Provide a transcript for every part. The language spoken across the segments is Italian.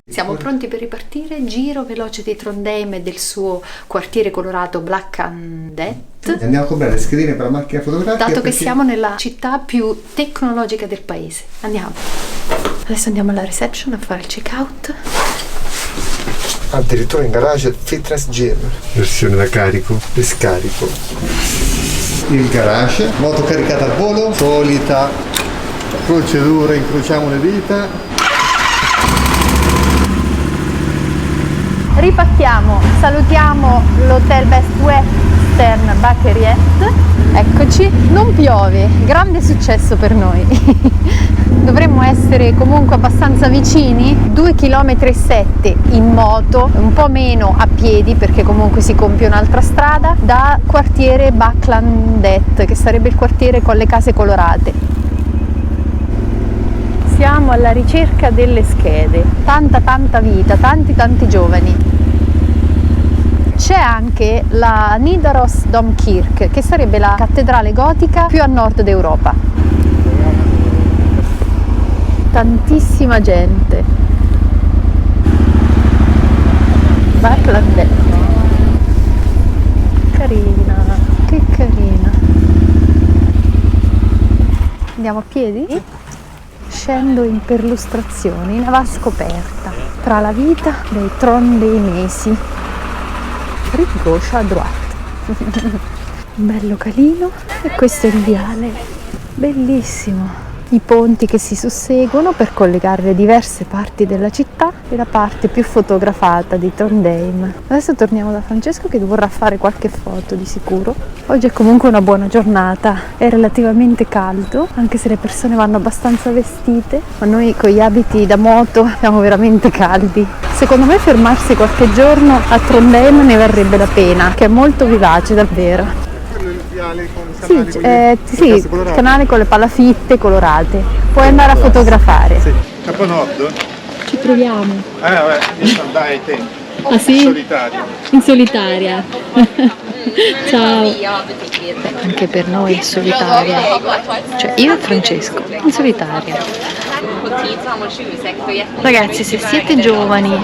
Siamo pronti per ripartire, giro veloce di Trondheim e del suo quartiere colorato Black and Death. Andiamo a comprare le schedine per la macchina fotografica. Dato che siamo nella città più tecnologica del paese. Andiamo. Adesso andiamo alla reception a fare il check-out. Addirittura in garage fitness gym. Versione da carico e scarico. Il garage, moto caricata al volo, solita procedura, incrociamo le dita. Ripacchiamo, salutiamo l'hotel Best Western Buckeriet. Eccoci, non piove, grande successo per noi. Dovremmo essere comunque abbastanza vicini, 2,7 km in moto, un po' meno a piedi perché comunque si compie un'altra strada, da quartiere Backlandet, che sarebbe il quartiere con le case colorate. Siamo alla ricerca delle schede, tanta vita, tanti giovani. C'è anche la Nidaros Domkirche, che sarebbe la cattedrale gotica più a nord d'Europa. Tantissima gente. Backlandet. Carina, che carina. Andiamo a piedi? Scendo in perlustrazione, in ava scoperta, tra la vita dei trondheimesi. Rigoscia a droite. Un bel localino e questo è il viale, bellissimo. I ponti che si susseguono per collegare le diverse parti della città e la parte più fotografata di Trondheim. Adesso torniamo da Francesco che vorrà fare qualche foto di sicuro. Oggi è comunque una buona giornata, è relativamente caldo, anche se le persone vanno abbastanza vestite, ma noi con gli abiti da moto siamo veramente caldi. Secondo me fermarsi qualche giorno a Trondheim ne varrebbe la pena, che è molto vivace davvero. Sì, il canale con le palafitte colorate. Puoi andare a fotografare. Sì. Capo Nord? Ci proviamo. Vabbè, io andai ai tempi. Ah sì? In solitaria. In solitaria. Ciao. Anche per noi è solitaria. Cioè io e Francesco, in solitaria. Ragazzi, se siete giovani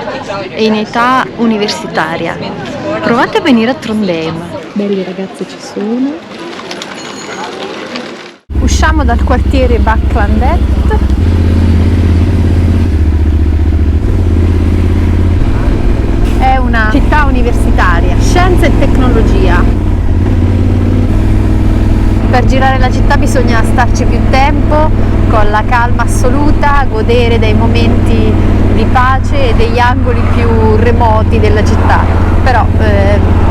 e in età universitaria, provate a venire a Trondheim. Belli ragazzi ci sono. Usciamo dal quartiere Backlandet. È una città universitaria, scienza e tecnologia. Per girare la città bisogna starci più tempo, con la calma assoluta, godere dei momenti di pace e degli angoli più remoti della città. Però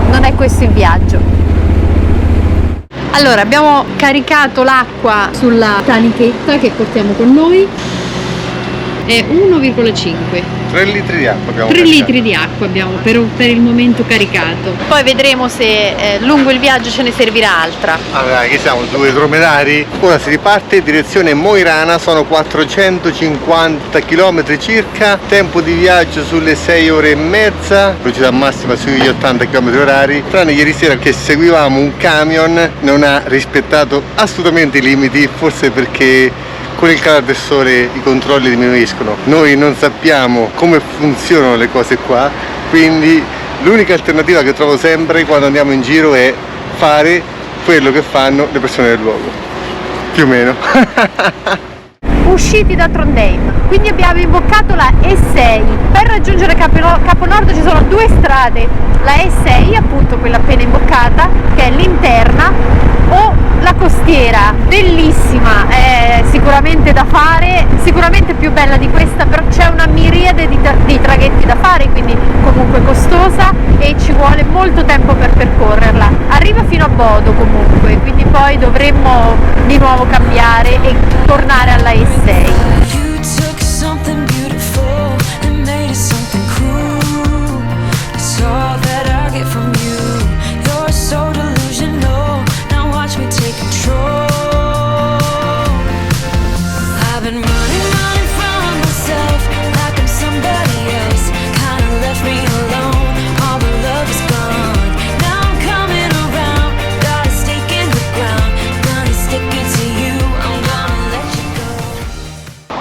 non è questo il viaggio. Allora, abbiamo caricato l'acqua sulla tanichetta che portiamo con noi. È 1,5. 3 litri di acqua abbiamo 3 caricato. litri di acqua abbiamo per il momento caricato. Poi vedremo se lungo il viaggio ce ne servirà altra. Allora, che siamo? 2 dromedari. Ora si riparte direzione Moirana, sono 450 km circa, tempo di viaggio sulle 6 ore e mezza, velocità massima sugli 80 km orari. Tranne ieri sera che seguivamo un camion, non ha rispettato assolutamente i limiti, forse perché con il calore del sole i controlli diminuiscono. Noi non sappiamo come funzionano le cose qua, quindi l'unica alternativa che trovo sempre quando andiamo in giro è fare quello che fanno le persone del luogo, più o meno. Usciti da Trondheim, quindi abbiamo imboccato la E6. Per raggiungere Capo Nord ci sono 2 strade, la E6 appunto quella appena imboccata, che è l'interna, o la costiera, bellissima, è sicuramente da fare, sicuramente più bella di questa, però c'è una miriade di traghetti da fare, quindi comunque costosa e ci vuole molto tempo per percorrerla. Arriva fino a Bodo comunque, quindi poi dovremmo di nuovo cambiare e tornare alla E6.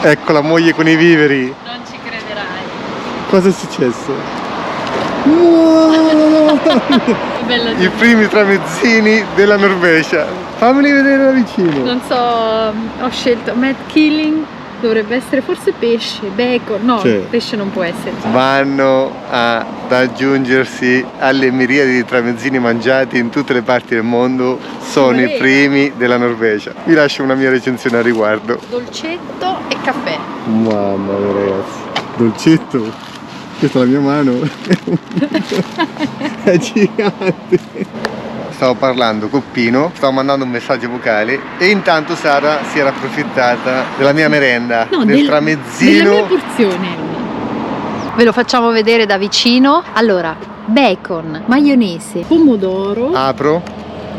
Ecco la moglie con i viveri. Non ci crederai. Cosa è successo? Wow! I primi tramezzini della Norvegia. Fammeli vedere da vicino. Non so, ho scelto Mad Killing, dovrebbe essere forse pesce, bacon, no, Cioè, pesce non può essere. Vanno ad aggiungersi alle miriadi di tramezzini mangiati in tutte le parti del mondo. Sono i primi della Norvegia. Vi lascio una mia recensione a riguardo. Dolcetto e caffè. Mamma mia ragazzi, dolcetto. Questa è la mia mano. È gigante. Stavo parlando con Pino, stavo mandando un messaggio vocale e intanto Sara si era approfittata della mia merenda, del tramezzino. Della mia porzione. Ve lo facciamo vedere da vicino. Allora, bacon, maionese, pomodoro. Apro.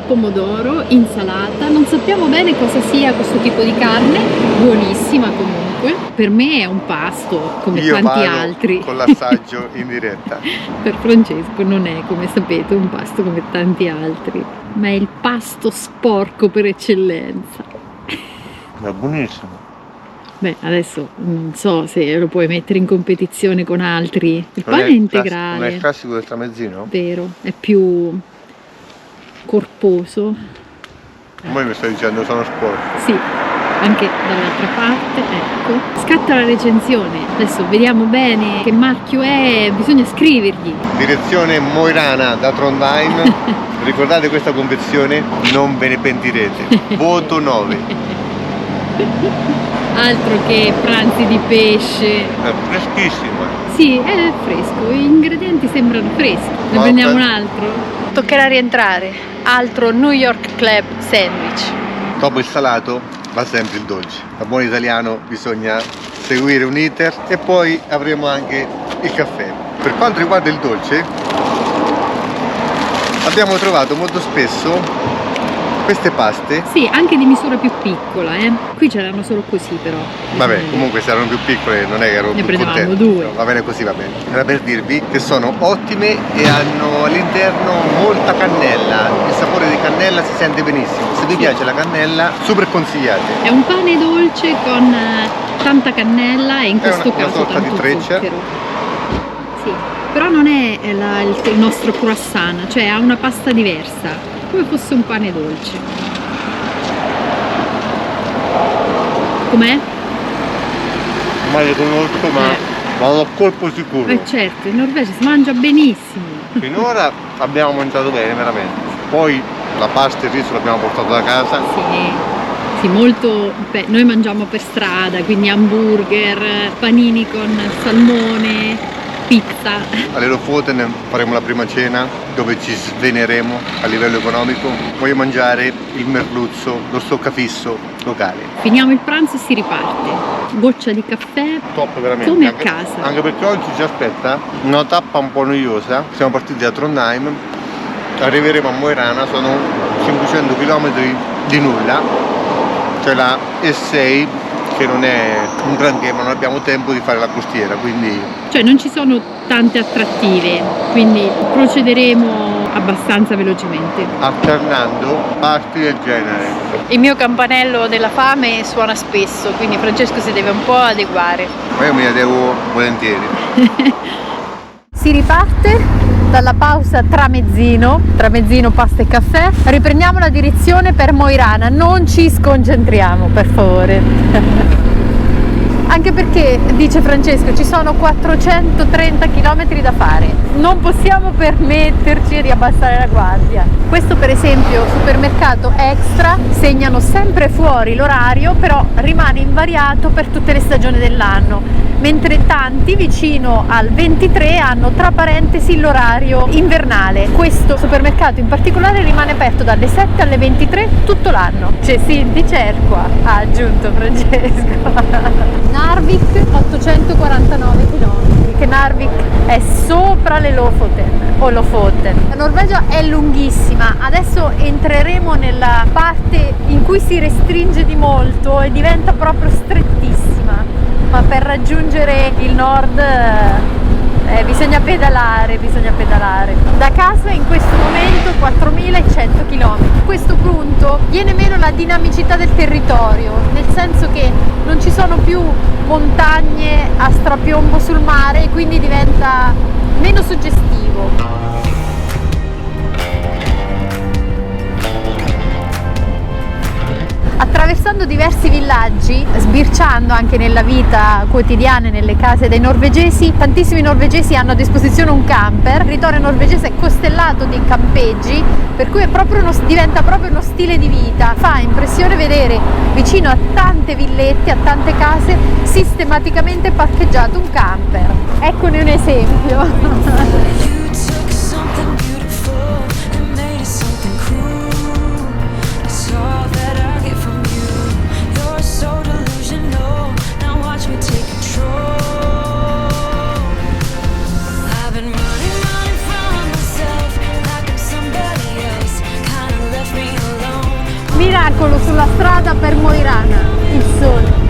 Pomodoro, insalata, non sappiamo bene cosa sia questo tipo di carne, buonissima comunque. Per me è un pasto come Io tanti vado altri. con l'assaggio in diretta. Per Francesco non è, come sapete, un pasto come tanti altri, ma è il pasto sporco per eccellenza. Ma buonissimo. Beh, adesso non so se lo puoi mettere in competizione con altri. Il pane è integrale. Non è il classico del tramezzino? Vero, è più corposo. Voi mi stai dicendo sono sporco. Sì, anche dall'altra parte, ecco. Scatta la recensione. Adesso vediamo bene che marchio è, bisogna scrivergli. Direzione Moirana da Trondheim. Ricordate questa confezione? Non ve ne pentirete. Voto 9. Altro che pranzi di pesce. È freschissimo. Sì, è fresco, gli ingredienti sembrano freschi. Ne prendiamo un altro? Toccherà rientrare. Altro New York Club sandwich. Dopo il salato va sempre il dolce. Da buon italiano bisogna seguire un iter e poi avremo anche il caffè. Per quanto riguarda il dolce, abbiamo trovato molto spesso queste paste. Sì, anche di misura più piccola, Qui c'erano solo così però. Vabbè, comunque se erano più piccole non è che ero Ne più prendevamo contento. 2. Va bene così, va bene. Era per dirvi che sono ottime e hanno all'interno molta cannella. Il sapore di cannella si sente benissimo. Se vi piace la cannella, super consigliate. È un pane dolce con tanta cannella e in questo una caso sorta di tanto treccia. zucchero. Sì, però non è il nostro croissant, cioè ha una pasta diversa, come fosse un pane dolce. Com'è? Ma le conosco, ma vado a colpo sicuro. Certo, in Norvegia si mangia benissimo. Finora abbiamo mangiato bene, veramente. Poi la pasta e il riso l'abbiamo portato da casa. Sì, molto. Beh, noi mangiamo per strada, quindi hamburger, panini con salmone, pizza. Alle Lofoten faremo la prima cena dove ci sveneremo a livello economico. Voglio mangiare il merluzzo, lo stoccafisso locale. Finiamo il pranzo e si riparte. Goccia di caffè. Top veramente. Come a casa. Anche perché oggi ci aspetta una tappa un po' noiosa. Siamo partiti da Trondheim, arriveremo a Mo i Rana, sono 500 km di nulla. C'è la E6 che non è un granché, ma non abbiamo tempo di fare la costiera, quindi... Cioè non ci sono tante attrattive, quindi procederemo abbastanza velocemente. alternando parti del genere. Il mio campanello della fame suona spesso, quindi Francesco si deve un po' adeguare. Ma io mi adeguo volentieri. Si riparte dalla pausa tramezzino, pasta e caffè. Riprendiamo la direzione per Mo i Rana, non ci sconcentriamo per favore. Anche perché, dice Francesco, ci sono 430 km da fare, non possiamo permetterci di abbassare la guardia. Questo per esempio, supermercato Extra, segnano sempre fuori l'orario, però rimane invariato per tutte le stagioni dell'anno, mentre tanti vicino al 23 hanno tra parentesi l'orario invernale. Questo supermercato in particolare rimane aperto dalle 7 alle 23 tutto l'anno. C'è Cinti Cerqua, ha aggiunto Francesco. Narvik 849 km, che Narvik è sopra le Lofoten o Lofoten. La Norvegia è lunghissima, adesso entreremo nella parte in cui si restringe di molto e diventa proprio strettissima, ma per raggiungere il nord Bisogna pedalare, bisogna pedalare. Da casa in questo momento 4100 km. A questo punto viene meno la dinamicità del territorio, nel senso che non ci sono più montagne a strapiombo sul mare e quindi diventa meno suggestivo. Attraversando diversi villaggi, sbirciando anche nella vita quotidiana e nelle case dei norvegesi, tantissimi norvegesi hanno a disposizione un camper. Il territorio norvegese è costellato di campeggi, per cui diventa proprio uno stile di vita. Fa impressione vedere vicino a tante villette, a tante case, sistematicamente parcheggiato un camper. Eccone un esempio. Miracolo sulla strada per Mo i Rana, il sole.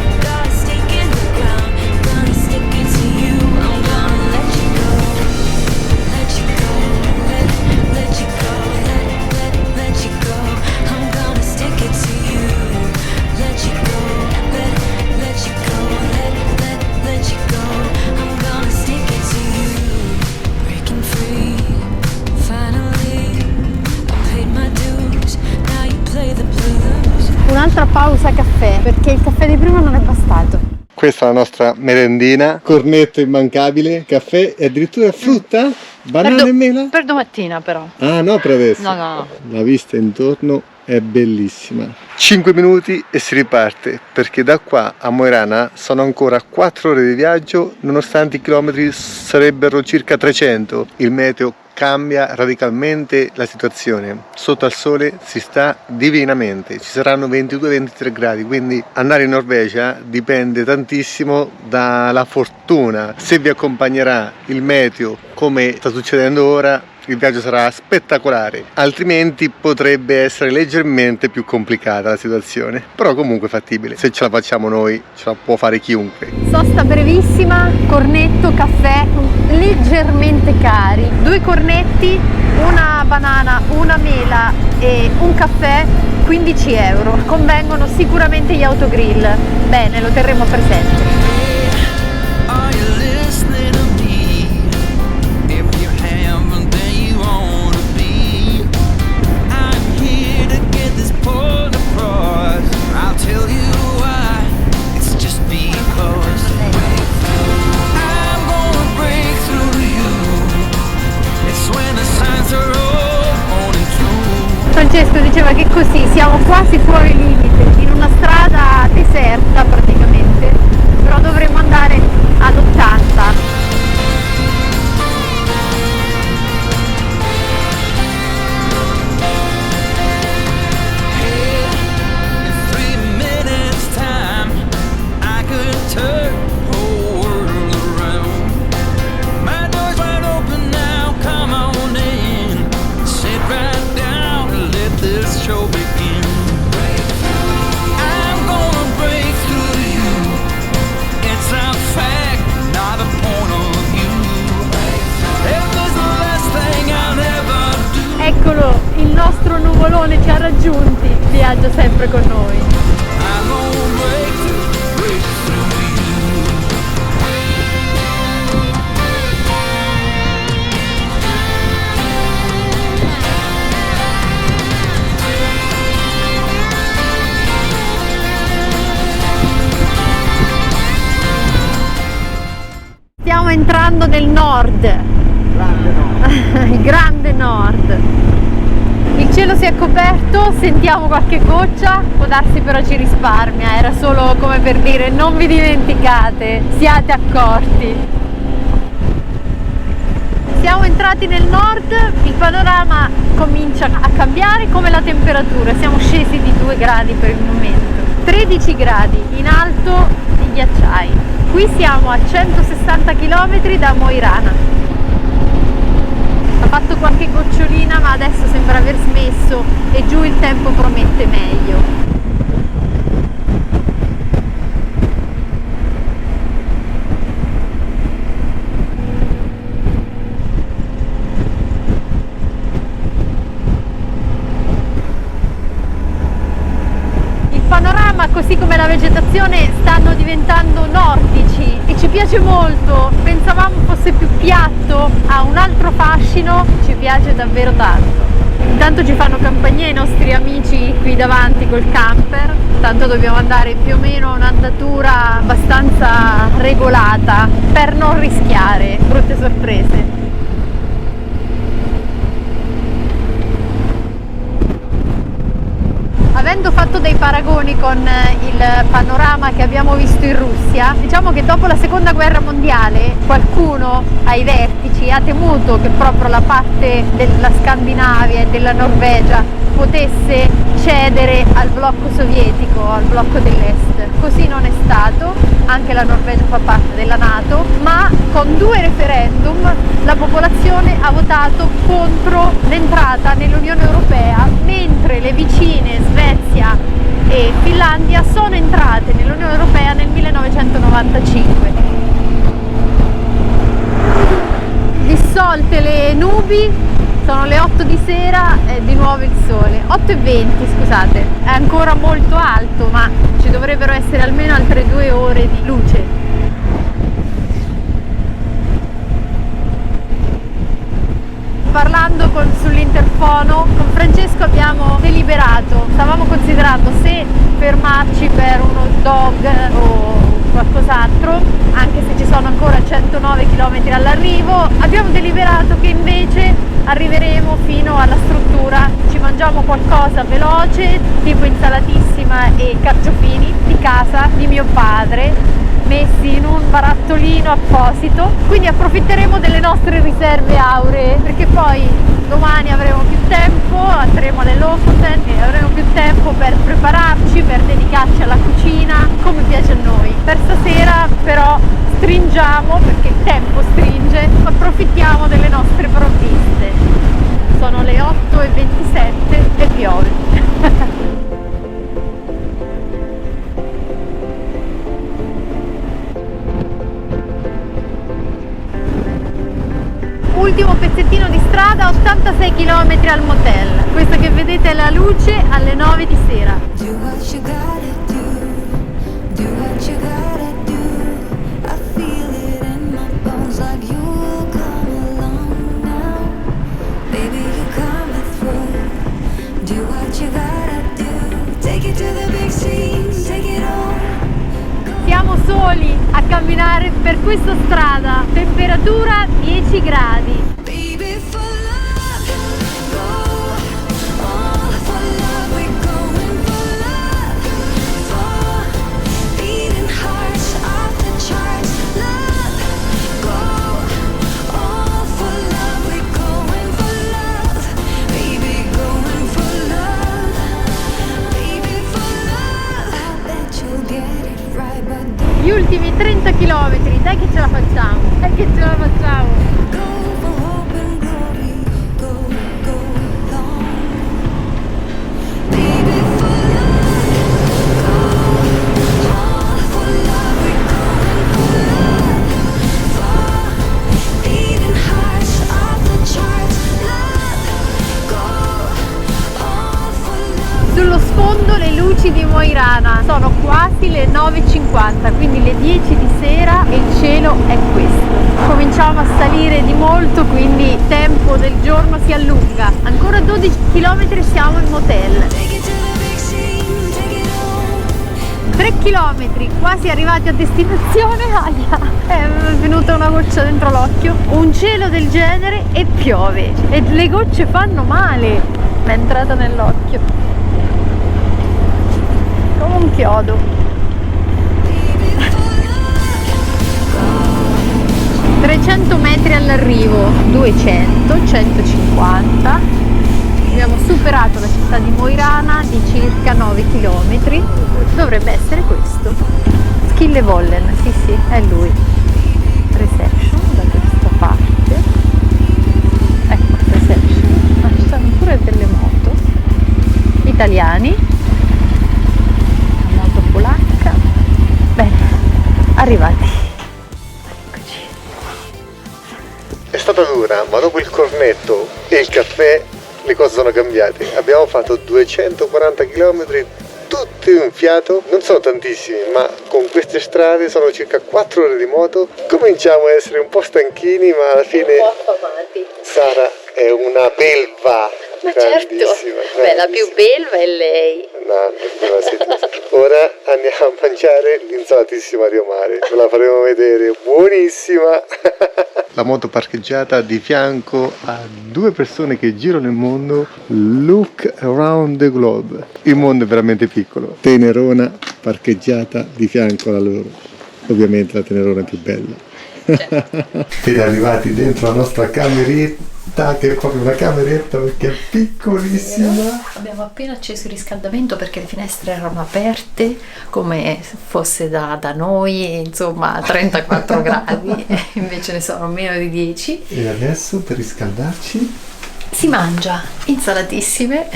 Un'altra pausa caffè, perché il caffè di prima non è bastato. Questa è la nostra merendina, cornetto immancabile, caffè e addirittura frutta, banana e mela. Per domattina però. Ah no, per adesso. No. La vista intorno è bellissima. 5 minuti e si riparte, perché da qua a Mo i Rana sono ancora 4 ore di viaggio, nonostante i chilometri sarebbero circa 300. Il meteo cambia radicalmente la situazione. Sotto al sole si sta divinamente, ci saranno 22-23 gradi, quindi andare in Norvegia dipende tantissimo dalla fortuna. Se vi accompagnerà il meteo come sta succedendo ora, il viaggio sarà spettacolare, altrimenti potrebbe essere leggermente più complicata la situazione, però comunque fattibile. Se ce la facciamo noi, ce la può fare chiunque. Sosta brevissima, cornetto, caffè, leggermente cari, 2 cornetti, una banana, una mela e un caffè, 15 euro. Convengono sicuramente gli autogrill. Bene, lo terremo presente. Francesco diceva che così siamo quasi fuori limite, in una strada deserta praticamente, però dovremmo andare ad 80. Eccolo, il nostro nuvolone ci ha raggiunti, viaggia sempre con noi. Stiamo entrando nel nord. Il grande nord. Il cielo si è coperto, sentiamo qualche goccia, può darsi però ci risparmia, era solo come per dire non vi dimenticate, siate accorti. Siamo entrati nel nord, il panorama comincia a cambiare come la temperatura, siamo scesi di 2 gradi per il momento, 13 gradi in alto i ghiacciai. Qui siamo a 160 km da Mo i Rana. Ha fatto qualche gocciolina ma adesso sembra aver smesso e giù il tempo promette meglio. la vegetazione stanno diventando nordici e ci piace molto. Pensavamo fosse più piatto, ha un altro fascino, ci piace davvero tanto. Intanto ci fanno compagnia i nostri amici qui davanti col camper, tanto dobbiamo andare più o meno a un'andatura abbastanza regolata per non rischiare brutte sorprese. Avendo fatto dei paragoni con il panorama che abbiamo visto in Russia, diciamo che dopo la seconda guerra mondiale qualcuno ai vertici ha temuto che proprio la parte della Scandinavia e della Norvegia potesse cedere al blocco sovietico, al blocco dell'est. Così non è stato, anche la Norvegia fa parte della NATO, ma con 2 referendum la popolazione ha votato contro l'entrata nell'Unione Europea, mentre le vicine Svezia e Finlandia sono entrate nell'Unione Europea nel 1995. Dissolte le nubi, sono le 8 di sera e di nuovo il sole. 8:20, scusate, è ancora molto alto, ma ci dovrebbero essere almeno altre 2 ore di luce. Parlando sull'interfono con Francesco abbiamo deliberato, stavamo considerando se fermarci per un hot dog o qualcos'altro, anche se ci sono ancora 109 km all'arrivo. Abbiamo deliberato che invece arriveremo fino alla struttura, ci mangiamo qualcosa veloce, tipo insalatissima e carciofini di casa di mio padre, messi in un barattolino apposito, quindi approfitteremo delle nostre riserve auree, perché poi domani avremo più tempo, andremo alle Lofoten e avremo più tempo per prepararci, per dedicarci alla cucina come piace a noi. Per stasera però stringiamo, perché il tempo stringe, approfittiamo delle nostre provviste. Sono le 8:27 e piove. Ultimo pezzettino di strada, 86 km al motel. Questa che vedete è la luce alle 9 di sera. Siamo soli a camminare per questa strada, temperatura 10 gradi. Gli ultimi 30 km, dai che ce la facciamo, dai che ce la facciamo. Sullo sfondo le luci di Mo i Rana, sono quasi le 9:50, quindi le 10 di sera e il cielo è questo. Cominciamo a salire di molto, quindi il tempo del giorno si allunga. Ancora 12 km siamo in motel. 3 km, quasi arrivati a destinazione. Aia, è venuta una goccia dentro l'occhio. Un cielo del genere e piove. E le gocce fanno male. Mi è entrata nell'occhio. Come un chiodo. ...300 metri all'arrivo, 200, 150. Abbiamo superato la città di Mo i Rana di circa 9 km. Dovrebbe essere questo. Skillevollen, sì, è lui. Reception da questa parte. Ecco, reception. Ma ci sono pure delle moto. Italiani. Moto polacca. Bene, arrivati. È stata dura, ma dopo il cornetto e il caffè le cose sono cambiate. Abbiamo fatto 240 km tutti un fiato, non sono tantissimi, ma con queste strade sono circa 4 ore di moto, cominciamo a essere un po' stanchini, ma alla fine Un po' affamati. Sara è una belva. Ma certo, beh, la più belva è lei. No, ora andiamo a mangiare l'insalatissima di Omare, ve la faremo vedere, buonissima. La moto parcheggiata di fianco a 2 persone che girano il mondo. Look around the globe. Il mondo è veramente piccolo. Tenerona parcheggiata di fianco alla loro. Ovviamente la Tenerona è più bella. Siete arrivati dentro la nostra cameretta, che è proprio una cameretta perché è piccolissima. Abbiamo appena acceso il riscaldamento perché le finestre erano aperte come se fosse da noi, insomma, a 34 gradi, invece ne sono meno di 10. E adesso per riscaldarci? Si mangia insalatissime.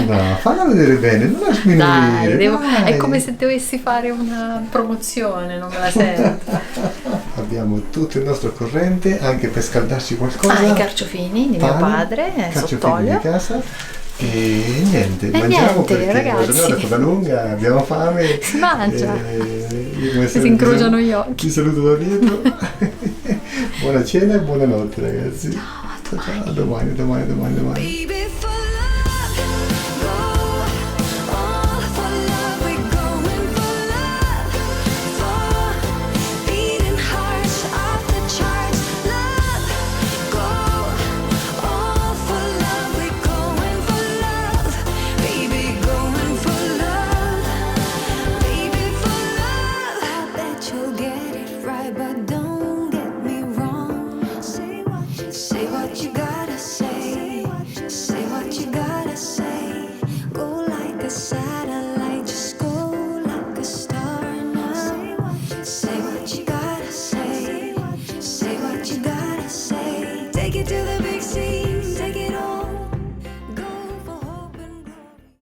No, falla vedere bene, non la sminuire. Dai, è come se dovessi fare una promozione, non me la sento. Abbiamo tutto il nostro corrente anche per scaldarci qualcosa. I carciofini di mio padre, carciofini di casa. E niente, mangiamo niente, perché ragazzi. la giornata è stata lunga, abbiamo fame. Si mangia. Si incrociano gli occhi. Ti saluto da dietro. Buona cena e buonanotte, ragazzi. Ciao, a domani. Baby, for love, go all for love. We're going for love, for beating hearts off the charts. Love, go all for love. We're going for love, baby, going for love, baby, for love. I bet you'll get it right, but don't get me wrong. Say what you gotta say. Say what you gotta say. Go like a satellite, just go like a star now. Say what you gotta say. Say what you gotta say. Take it to the big sea.